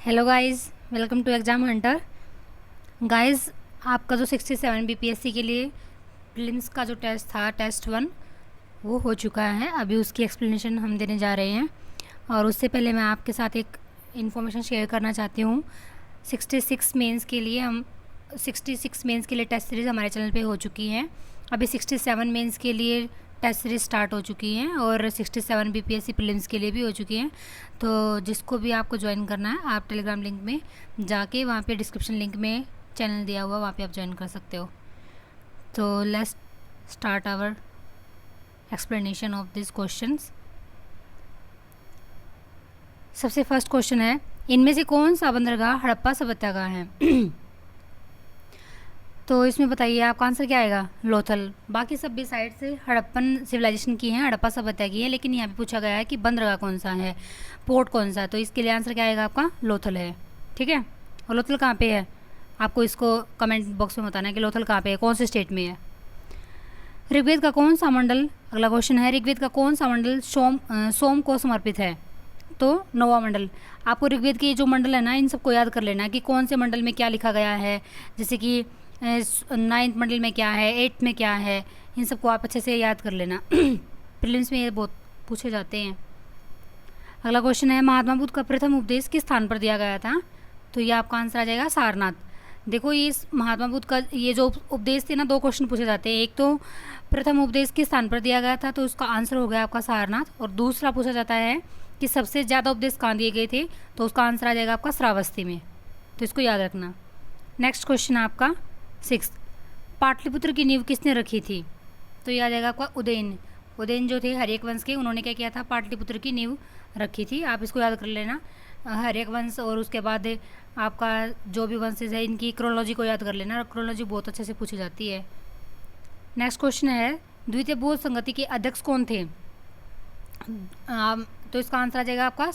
Hello guys, welcome to exam hunter. Guys, आपका जो 67 BPSC के लिए प्रीलिम्स का जो टेस्ट था, टेस्ट 1, वो हो चुका है। अभी उसकी एक्सप्लेनेशन हम देने जा रहे हैं। और उससे पहले मैं आपके साथ एक इन्फॉर्मेशन शेयर करना चाहती हूँ। 66 मेंस के लिए टेस्ट सीरीज़ हमारे चैनल पे हो चुकी हैं। अभी 67 मेंस के लिए टेस्ट सीरीज़ स्टार्ट हो चुकी हैं और 67 बीपीएससी प्रीलिम्स के लिए भी हो चुकी हैं। तो जिसको भी आपको ज्वाइन करना है, आप टेलीग्राम लिंक में जाके वहाँ पे डिस्क्रिप्शन लिंक में चैनल दिया हुआ, वहाँ पे आप ज्वाइन कर सकते हो। तो let's start our explanation of this questions. सबसे फर्स्ट क्वेश्चन है, इनमें से कौन सा बंदरगाह हड़प्पा सभ्यता का है? तो इसमें बताइए आपका आंसर क्या आएगा? लोथल। बाकी सब भी साइड से हड़प्पन सिविलाइजेशन की हैं, हड़प्पा सभ्यता की है, लेकिन यहाँ पे पूछा गया है कि बंदरगाह कौन सा है, पोर्ट कौन सा है। तो इसके लिए आंसर क्या आएगा आपका? लोथल है। ठीक है। और लोथल कहाँ पे है? आपको इसको कमेंट बॉक्स में बताना है कि लोथल कहाँ पे है, कौन से स्टेट में है। ऋग्वेद का कौन सा मंडल, अगला क्वेश्चन है, ऋग्वेद का कौन सा मंडल सोम को समर्पित है? तो 9वां मंडल। आपको ऋग्वेद के जो मंडल है ना, इन सबको याद कर लेना कि कौन से मंडल में क्या लिखा गया है। जैसे कि 9th मंडल में क्या है, 8th में क्या है, इन सबको आप अच्छे से याद कर लेना। प्रीलिम्स में ये बहुत पूछे जाते हैं। अगला क्वेश्चन है, महात्मा बुद्ध का प्रथम उपदेश किस स्थान पर दिया गया था? तो ये आपका आंसर आ जाएगा सारनाथ। देखो, ये महात्मा बुद्ध का ये जो उपदेश थे ना, 2 क्वेश्चन पूछे जाते हैं। एक तो प्रथम उपदेश किस स्थान पर दिया गया था, तो उसका आंसर हो गया आपका सारनाथ। और दूसरा पूछा जाता है कि सबसे ज़्यादा उपदेश कहाँ दिए गए थे, तो उसका आंसर आ जाएगा आपका श्रावस्ती में। तो इसको याद रखना। नेक्स्ट क्वेश्चन है आपका 6, पाटलिपुत्र की नींव किसने रखी थी? तो ये आ जाएगा आपका उदयन। उदयन जो थे हर्यक वंश के, उन्होंने क्या किया था? पाटलिपुत्र की नींव रखी थी। आप इसको याद कर लेना, हर्यक वंश। और उसके बाद आपका जो भी वंशज है, इनकी क्रोनोलॉजी को याद कर लेना। क्रोनोलॉजी बहुत अच्छे से पूछी जाती है। नेक्स्ट क्वेश्चन है, द्वितीय बौद्ध संगति के अध्यक्ष कौन थे? तो इसका आंसर आ जाएगा आपका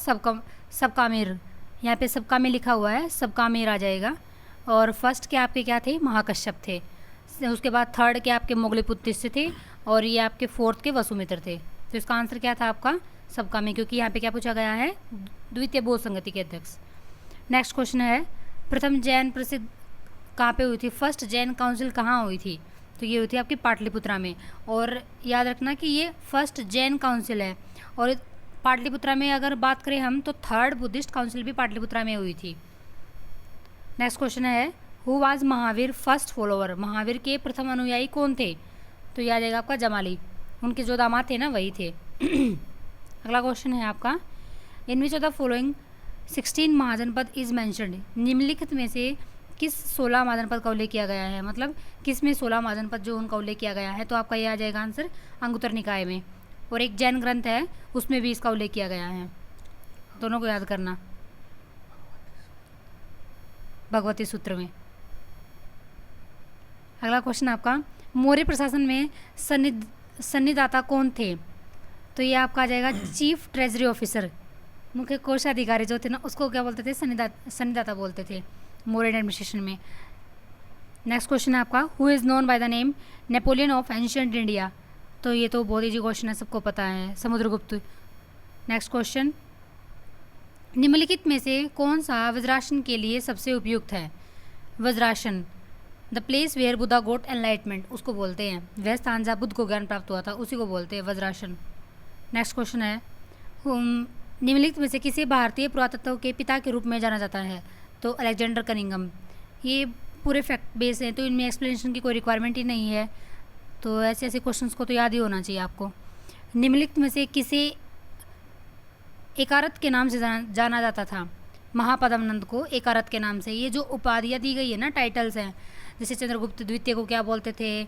सबकामेर। यहाँ पे सबकामेर लिखा हुआ है, सबकामेर आ जाएगा। और फर्स्ट के आपके क्या थे? महाकश्यप थे। उसके बाद थर्ड के आपके मोगलीपुत्र थे, और ये आपके फोर्थ के वसुमित्र थे। तो इसका आंसर क्या था आपका? सबकामेर, क्योंकि यहाँ पे क्या पूछा गया है? द्वितीय बौद्ध संगति के अध्यक्ष। नेक्स्ट क्वेश्चन है, प्रथम जैन प्रसिद्ध कहाँ पे हुई थी? फर्स्ट जैन काउंसिल कहाँ हुई थी? तो ये हुई थी आपकी पाटलिपुत्रा में। और याद रखना कि ये फर्स्ट जैन काउंसिल है। और पाटलिपुत्रा में अगर बात करें हम, तो थर्ड बुद्धिस्ट काउंसिल भी पाटलिपुत्रा में हुई थी। नेक्स्ट क्वेश्चन है, who was Mahavir first follower? Mahavir के प्रथम अनुयायी कौन थे? तो यह आ जाएगा आपका जमाली। उनके जो दामाद थे ना, वही थे। अगला क्वेश्चन है आपका, in which of the following 16 mahajanapada is mentioned? निम्नलिखित में से किस 16 महाजनपद का उल्लेख किया गया है? मतलब किस में 16 महाजनपद जो उनका उल्लेख किया गया है? तो आपका ये आ जाएगा आंसर अंगुत्तर निकाय में। और एक जैन ग्रंथ है, उसमें भी इसका उल्लेख किया गया है। दोनों को याद करना, भगवती सूत्र में। अगला क्वेश्चन आपका, मौर्य प्रशासन में सन्निधाता कौन थे? तो ये आपका आ जाएगा चीफ ट्रेजरी ऑफिसर। मुख्य कोषाधिकारी जो थे ना, उसको क्या बोलते थे? सन्निधाता बोलते थे मौर्य एडमिनिस्ट्रेशन में। नेक्स्ट क्वेश्चन है आपका, who is known by the name Napoleon of ancient India? तो ये तो बहुत ईजी क्वेश्चन है, सबको पता है, समुद्रगुप्त। नेक्स्ट क्वेश्चन, निम्नलिखित में से कौन सा वज्रासन के लिए सबसे उपयुक्त है? Vajrasana, the place where Buddha got enlightenment, उसको बोलते हैं। वह स्थान जहाँ बुद्ध को ज्ञान प्राप्त हुआ था, उसी को बोलते हैं वज्रासन। नेक्स्ट क्वेश्चन है, निम्नलिखित में से किसे भारतीय पुरातत्व के पिता के रूप में जाना जाता है? तो अलेक्जेंडर कनिंघम। ये पूरे फैक्ट बेस हैं, तो इनमें एक्सप्लेनेशन की कोई रिक्वायरमेंट ही नहीं है। तो ऐसे ऐसे क्वेश्चंस को तो याद ही होना चाहिए आपको। निम्नलिखित में से किसे एकारत के नाम से जाना जाता था? महापद्मनंद को एकारत के नाम से। ये जो उपाधियाँ दी गई है ना, टाइटल्स हैं, जैसे चंद्रगुप्त द्वितीय को क्या बोलते थे,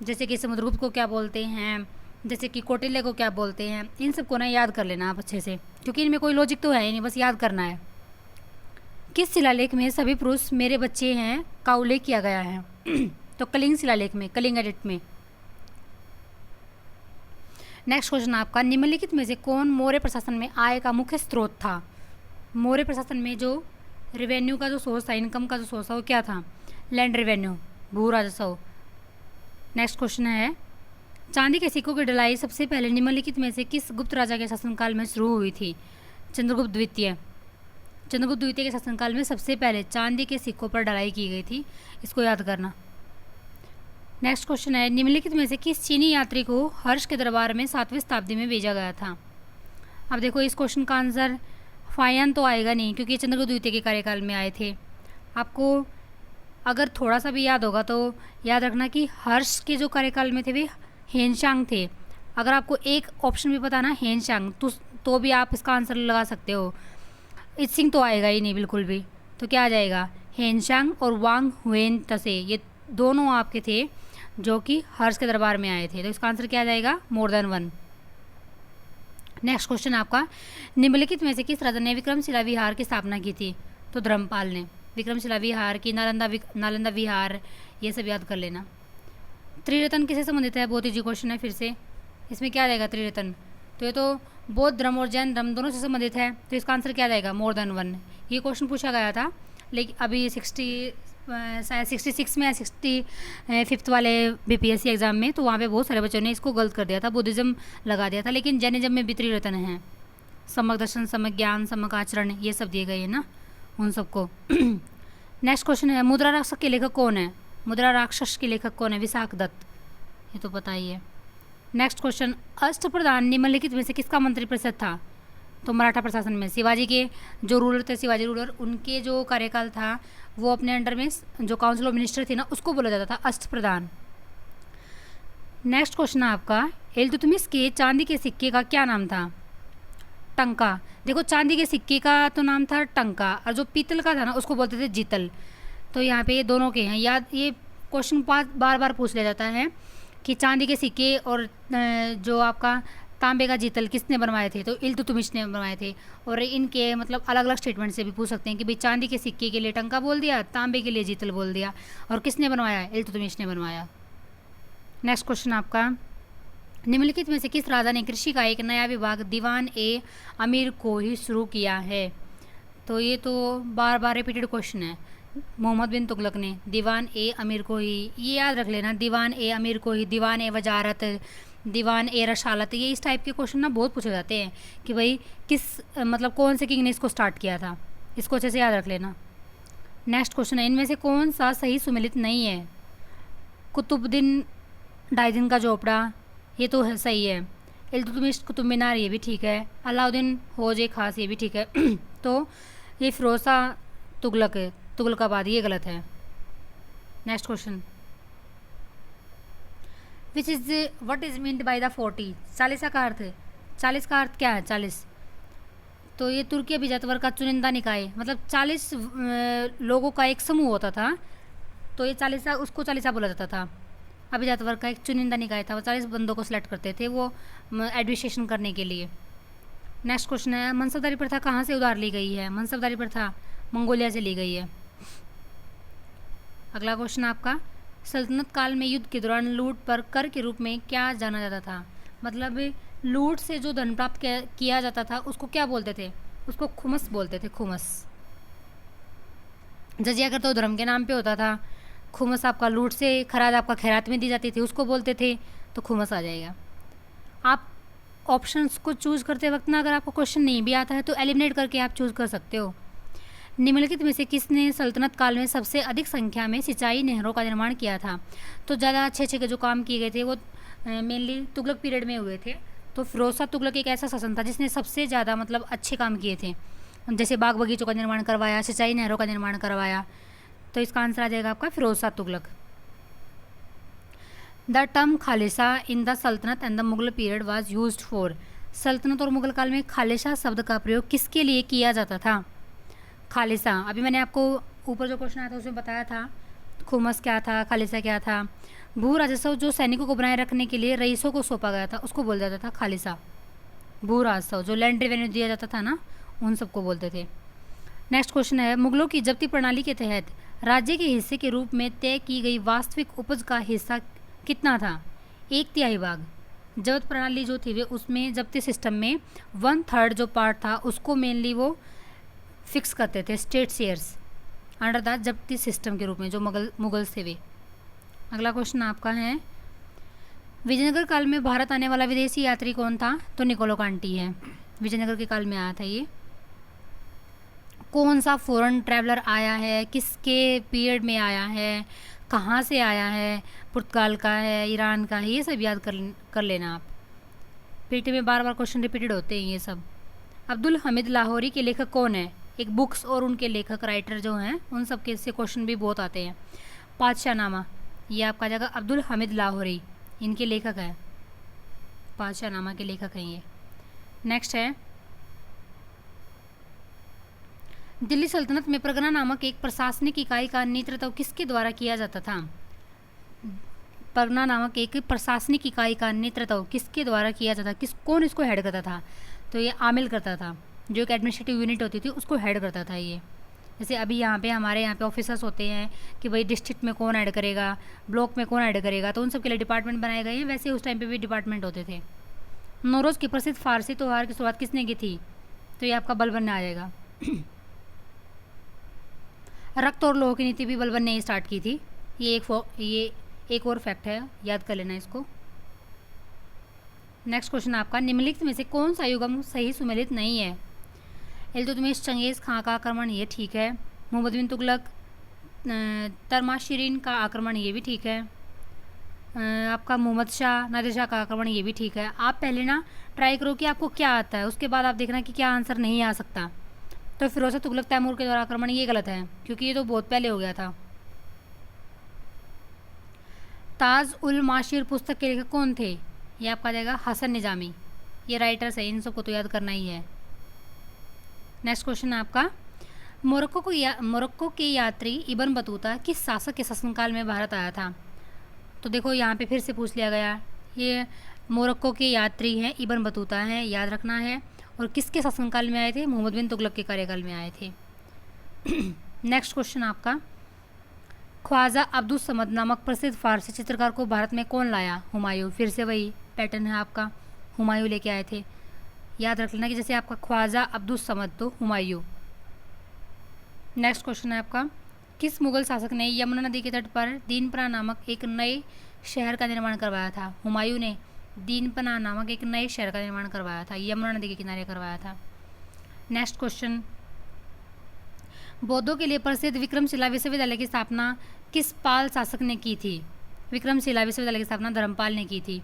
जैसे कि समुद्रगुप्त को क्या बोलते हैं, जैसे कि कौटिल्य को क्या बोलते हैं, इन सबको ना याद कर लेना आप अच्छे से, क्योंकि इनमें कोई लॉजिक तो है ही नहीं, बस याद करना है। किस शिलालेख में सभी पुरुष मेरे बच्चे हैं का उल्लेख किया गया है? तो कलिंग शिलालेख में, कलिंग एडिक्ट में। नेक्स्ट क्वेश्चन आपका, निम्नलिखित में से कौन मौर्य प्रशासन में आय का मुख्य स्रोत था? मौर्य प्रशासन में जो रेवेन्यू का जो सोर्स था, इनकम का जो सोर्स था, वो क्या था? लैंड रेवेन्यू, भू राजस्व। नेक्स्ट क्वेश्चन है, चांदी के सिक्कों की ढलाई सबसे पहले निम्नलिखित में से किस गुप्त राजा के शासनकाल में शुरू हुई थी? चंद्रगुप्त द्वितीय। चंद्रगुप्त द्वितीय के शासनकाल में सबसे पहले चांदी के सिक्कों पर ढलाई की गई थी, इसको याद करना। नेक्स्ट क्वेश्चन है, निम्नलिखित में से किस चीनी यात्री को हर्ष के दरबार में 7वीं शताब्दी में भेजा गया था? अब देखो इस क्वेश्चन का आंसर फायन तो आएगा नहीं, क्योंकि चंद्रगुप्त द्वितीय के कार्यकाल में आए थे। आपको अगर थोड़ा सा भी याद होगा तो याद रखना कि हर्ष के जो कार्यकाल में थे वे हेनशांग थे। अगर आपको एक ऑप्शन भी पता ना हेनशांग, तो भी आप इसका आंसर लगा सकते हो। इत्सिंग तो आएगा ही नहीं बिल्कुल भी, तो क्या आ जाएगा? हेनशांग और वांग हुएन तसे, ये दोनों आपके थे जो कि हर्ष के दरबार में आए थे। तो इसका आंसर क्या आ जाएगा? More than one. Next question आपका, निम्नलिखित में से किस राजा ने विक्रमशिला विहार की स्थापना की थी? तो धर्मपाल ने। विक्रमशिला विहार की नालंदा विहार, ये सब याद कर लेना। त्रिरत्न किससे संबंधित है? बहुत ईजी क्वेश्चन है फिर से। इसमें क्या आ जाएगा त्रिरत्न? तो ये तो बौद्ध धर्म और जैन धर्म दोनों से संबंधित है, तो इसका आंसर क्या आ जाएगा? More than one. ये क्वेश्चन पूछा गया था, लेकिन अभी 66 में या 65 वाले बीपीएससी एग्जाम में, तो वहाँ पे बहुत सारे बच्चों ने इसको गलत कर दिया था, बुद्धिज्म लगा दिया था। लेकिन जैनिज्म में भी त्रिरत्न है, सम्यक दर्शन, सम्यक ज्ञान, सम्यक आचरण, ये सब दिए गए हैं ना उन सबको। नेक्स्ट क्वेश्चन है, मुद्रा राक्षस के लेखक कौन है? मुद्रा राक्षस के लेखक कौन है? विशाख दत्त, ये तो पता ही है। नेक्स्ट क्वेश्चन, अष्टप्रधान निम्नलिखित में से किसका मंत्री परिषद था? तो मराठा प्रशासन में शिवाजी के जो रूलर थे, शिवाजी रूलर, उनके जो कार्यकाल था वो अपने अंडर में जो काउंसिल ऑफ मिनिस्टर थी ना, उसको बोला जाता था अष्टप्रधान। नेक्स्ट क्वेश्चन है आपका, इल्तुतमिश के चांदी के सिक्के का क्या नाम था? टंका। देखो चांदी के सिक्के का तो नाम था टंका, और जो पीतल का था ना उसको बोलते थे जीतल। तो यहाँ पे ये दोनों के हैं याद। ये क्वेश्चन बार बार पूछ लिया जाता है कि चांदी के सिक्के और जो आपका तांबे का जीतल किसने बनवाए थे? तो इल्तुतमिश ने बनवाए थे। और इनके मतलब अलग अलग स्टेटमेंट से भी पूछ सकते हैं कि भाई चांदी के सिक्के के लिए टंका बोल दिया, तांबे के लिए जीतल बोल दिया, और किसने बनवाया? इल्तुतमिश ने बनवाया। नेक्स्ट क्वेश्चन आपका, निम्नलिखित में से किस राजा ने कृषि का एक नया विभाग दीवान ए अमीर को ही शुरू किया है? तो ये तो बार बार रिपीटेड क्वेश्चन है। मोहम्मद बिन तुगलक ने दीवान ए अमीर को ही, ये याद रख लेना, दीवान ए अमीर को ही, दीवान ए वजारत, दीवान ए रशालत, ये इस टाइप के क्वेश्चन ना बहुत पूछे जाते हैं कि भाई किस मतलब कौन से किंग ने इसको स्टार्ट किया था, इसको अच्छे से याद रख लेना। नेक्स्ट क्वेश्चन है, इनमें से कौन सा सही सुमेलित नहीं है? कुतुबुद्दीन डायदीन का झोपड़ा, ये तो है सही है। इल्तुतमिश कुतुब मीनार, ये भी ठीक है। अलाउद्दीन होज ए खास, ये भी ठीक है। तो ये फिरोजा तुगलक है, तुगलकाबाद, ये गलत है। Next question, which is what is meant by the 40? 40 का अर्थ, 40 का अर्थ क्या है? 40, तो ये तुर्की अभिजात वर्ग का चुनिंदा निकाय, मतलब 40 लोगों का एक समूह होता था, तो ये 40 उसको 40 बोला जाता था। अभिजात वर्ग का एक चुनिंदा निकाय था, वो 40 बंदों को सिलेक्ट करते थे वो एडमिनिस्ट्रेशन करने के लिए। नेक्स्ट क्वेश्चन है, मनसबदारी प्रथा कहाँ से उधार ली गई है? मनसबदारी प्रथा मंगोलिया से ली गई है। अगला क्वेश्चन आपका, सल्तनत काल में युद्ध के दौरान लूट पर कर के रूप में क्या जाना जाता था? मतलब लूट से जो धन प्राप्त किया जाता था उसको क्या बोलते थे? उसको खुमस बोलते थे, खुमस। जजिया कर तो धर्म के नाम पे होता था, खुमस आपका लूट से खराज आपका खैरात में दी जाती थी, उसको बोलते थे, तो खुमस आ जाएगा। आप ऑप्शंस को चूज़ करते वक्त ना अगर आपको क्वेश्चन नहीं भी आता है तो एलिमिनेट करके आप चूज़ कर सकते हो। निम्नलिखित में से किसने सल्तनत काल में सबसे अधिक संख्या में सिंचाई नहरों का निर्माण किया था? तो ज़्यादा अच्छे अच्छे जो काम किए गए थे वो मेनली तुगलक पीरियड में हुए थे। तो फिरोज तुगलक एक ऐसा शासन था जिसने सबसे ज़्यादा मतलब अच्छे काम किए थे, जैसे बाग बगीचों का निर्माण करवाया, सिंचाई नहरों का निर्माण करवाया। तो इसका आंसर आ जाएगा आपका Firoz Tughlaq. The term khalisa in the Sultanate and the Mughal period was used for? Sultanate और मुगल काल में खालिसा शब्द का प्रयोग किसके लिए किया जाता था? खालिसा, अभी मैंने आपको ऊपर जो क्वेश्चन आया था उसमें बताया था, खुमस क्या था, खालिसा क्या था। भू राजस्व जो सैनिकों को बनाए रखने के लिए रईसों को सौंपा गया था उसको बोल जाता था खालिसा। भू राजस्व जो लैंड रेवेन्यू दिया जाता था ना, उन सबको बोलते थे। नेक्स्ट क्वेश्चन है, मुगलों की जब्ती प्रणाली के तहत राज्य के हिस्से के रूप में तय की गई वास्तविक उपज का हिस्सा कितना था? 1/3 भाग। जब्त प्रणाली जो थी वे उसमें जब्ती सिस्टम में 1/3 जो पार्ट था उसको मेनली वो फिक्स करते थे, स्टेट शेयर्स अंडर द जब्ती सिस्टम के रूप में, जो मुगल थे वे। अगला क्वेश्चन आपका है, विजयनगर काल में भारत आने वाला विदेशी यात्री कौन था? तो निकोलो कांटी है, विजयनगर के काल में आया था ये। कौन सा फॉरेन ट्रैवलर आया है, किसके पीरियड में आया है, कहाँ से आया है, पुर्तगाल का है, ईरान का है, ये सब याद कर लेना आप। पीटी में बार बार क्वेश्चन रिपीटेड होते हैं ये सब। अब्दुल हमीद लाहौरी के लेखक कौन है? एक बुक्स और उनके लेखक राइटर जो हैं उन सब के से क्वेश्चन भी बहुत आते हैं। पातशाहनामा, ये आपका आ जाएगा अब्दुल हमीद लाहौरी, इनके लेखक हैं, पातशाहनामा के लेखक हैं ये। नेक्स्ट है, दिल्ली सल्तनत में परगना नामक एक प्रशासनिक इकाई का नेतृत्व किसके द्वारा किया जाता था? परगना नामक एक प्रशासनिक इकाई का नेतृत्व किसके द्वारा किया जाता था? कौन इसको हेड करता था? तो ये आमिल करता था, जो एक एडमिनिस्ट्रेटिव यूनिट होती थी उसको हेड करता था ये। जैसे अभी यहाँ पे हमारे यहाँ पे ऑफिसर्स होते हैं कि भाई डिस्ट्रिक्ट में कौन ऐड करेगा, ब्लॉक में कौन ऐड करेगा, तो उन सब के लिए डिपार्टमेंट बनाए गए हैं। वैसे उस टाइम पे भी डिपार्टमेंट होते थे। नौरोज़ की प्रसिद्ध फारसी त्यौहार की शुरुआत किसने की थी? तो ये आपका बलबन ने आ जाएगा। रक्त और लोह की नीति भी बलबन ने स्टार्ट की थी। ये एक और फैक्ट है, याद कर लेना इसको। नेक्स्ट क्वेश्चन आपका, निम्नलिखित में से कौन सा युग्म सही सुमेलित नहीं है? इल्तुतमिश चंगेज़ खां का आक्रमण, ये ठीक है। मोहम्मद बिन तुगलक तरमाशिरीन का आक्रमण, ये भी ठीक है। आपका मोहम्मद शाह नादिर शाह का आक्रमण, ये भी ठीक है। आप पहले ना ट्राई करो कि आपको क्या आता है, उसके बाद आप देखना कि क्या आंसर नहीं आ सकता। तो फिरोज तुगलक तैमूर के द्वारा आक्रमण, ये गलत है क्योंकि ये तो बहुत पहले हो गया था। ताज उल माशिर पुस्तक के लेखक कौन थे? ये आपका जाएगा हसन निजामी, ये राइटर्स है, इन सबको तो याद करना ही है। नेक्स्ट क्वेश्चन आपका, मोरक्को के यात्री इब्न बतूता किस शासक के शासनकाल में भारत आया था? तो देखो यहाँ पे फिर से पूछ लिया गया, ये मोरक्को के यात्री हैं इब्न बतूता हैं, याद रखना है। और किसके शासनकाल में आए थे? मोहम्मद बिन तुगलक के कार्यकाल में आए थे। नेक्स्ट क्वेश्चन आपका, ख्वाजा अब्दुस समद नामक प्रसिद्ध फारसी चित्रकार को भारत में कौन लाया? हुमायूं, फिर से वही पैटर्न है आपका, हुमायूं लेके आए थे। याद रख लेना कि जैसे आपका ख्वाजा अब्दुस समद तो हुमायूं। नेक्स्ट क्वेश्चन है आपका, किस मुगल शासक ने यमुना नदी के तट पर दीनपना नामक एक नए शहर का निर्माण करवाया था? हुमायूं ने दीनपना नामक एक नए शहर का निर्माण करवाया था, यमुना नदी के किनारे करवाया था। नेक्स्ट क्वेश्चन, बौद्धों के लिए प्रसिद्ध विक्रमशिला विश्वविद्यालय की स्थापना किस पाल शासक ने की थी? विक्रमशिला विश्वविद्यालय की स्थापना धर्मपाल ने की थी।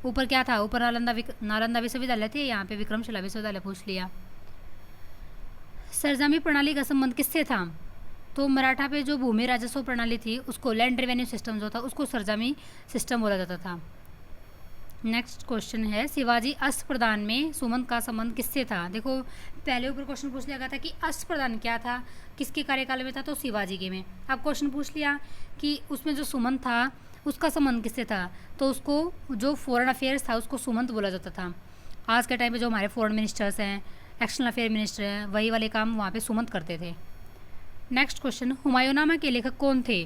ऊपर क्या था? ऊपर नालंदा विश्वविद्यालय थे, यहाँ पे विक्रमशिला विश्वविद्यालय पूछ लिया। सरजमी प्रणाली का संबंध किससे था? तो मराठा पे जो भूमि राजस्व प्रणाली थी उसको, लैंड रेवेन्यू सिस्टम जो था उसको सरजमी सिस्टम बोला जाता था। नेक्स्ट क्वेश्चन है, शिवाजी अश्व प्रदान में सुमंत का संबंध किससे था? देखो पहले ऊपर क्वेश्चन पूछ लिया गया था कि अश्व प्रदान क्या था, किसके कार्यकाल में था, तो शिवाजी के में। अब क्वेश्चन पूछ लिया कि उसमें जो सुमंत था उसका संबंध किससे था, तो उसको जो फॉरेन अफेयर्स था उसको सुमंत बोला जाता था। आज के टाइम पे जो हमारे फॉरेन मिनिस्टर्स हैं, एक्सटर्नल अफेयर मिनिस्टर हैं, वही वाले काम वहाँ पे सुमंत करते थे। नेक्स्ट क्वेश्चन, हुमायूंनामा के लेखक कौन थे?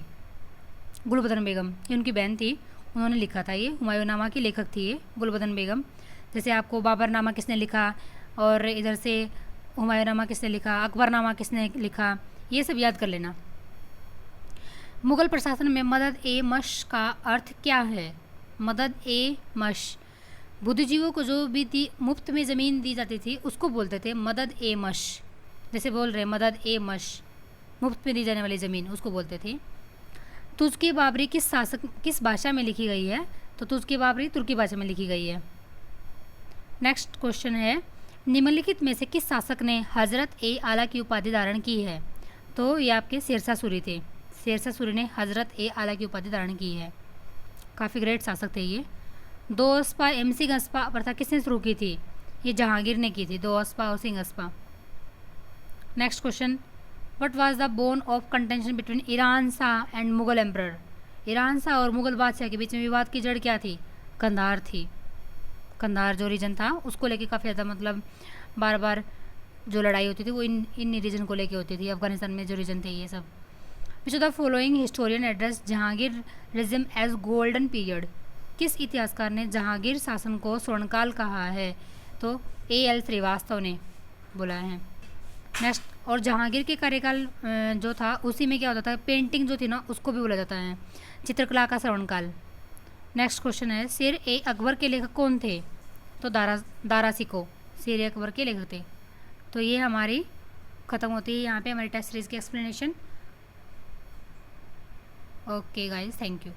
गुलबदन बेगम, ये उनकी बहन थी, उन्होंने लिखा था ये। हुमायूंनामा की लेखक थी ये गुलबदन बेगम। जैसे आपको बाबरनामा किसने लिखा, और इधर से हुमायूंनामा किसने लिखा, अकबरनामा किसने लिखा, ये सब याद कर लेना। मुग़ल प्रशासन में मदद ए मश का अर्थ क्या है? मदद ए मश, बुद्धिजीवियों को जो भी मुफ्त में ज़मीन दी जाती थी उसको बोलते थे मदद ए मश। जैसे बोल रहे मदद ए मश, मुफ्त में दी जाने वाली ज़मीन, उसको बोलते थे। तुर्की बाबरी किस भाषा में लिखी गई है? तो तुर्की बाबरी तुर्की भाषा में लिखी गई है। नेक्स्ट क्वेश्चन है, निम्नलिखित में से किस शासक ने हजरत ए आला की उपाधि धारण की है? तो ये आपके शेरशाह सूरी थे, शेरशाह सूरी ने हजरत ए आला की उपाधि धारण की है। काफ़ी ग्रेट शासक थे ये। 2 अस्पा एमसी गस्पा प्रथा किसने शुरू की थी? ये जहांगीर ने की थी, 2 अस्पा और सिंह अस्पा। Next question, what was the bone of contention between Iran Shah and Mughal emperor? Iran Shah और मुगल बादशाह के बीच में विवाद की जड़ क्या थी? कंधार थी। कंधार जो रीजन था उसको लेके काफ़ी ज़्यादा मतलब बार बार जो लड़ाई होती थी वो इन रीजन को लेके होती थी। अफगानिस्तान में जो रीजन थे ये सब। Which of the following historian address Jahangir regime as golden period? किस इतिहासकार ने जहांगीर शासन को स्वर्णकाल कहा है? तो A.L. श्रीवास्तव ने बोला है। नेक्स्ट, और जहांगीर के कार्यकाल जो था उसी में क्या होता था, पेंटिंग जो थी ना उसको भी बोला जाता है चित्रकला का स्वर्णकाल। नेक्स्ट क्वेश्चन है, शेर ए अकबर के लेखक कौन थे? तो दारा सिको शेर ए अकबर के लेखक थे। तो ये हमारी ख़त्म होती है यहाँ पे हमारी टेस्ट सीरीज़ की explanation. Okay guys, thank you.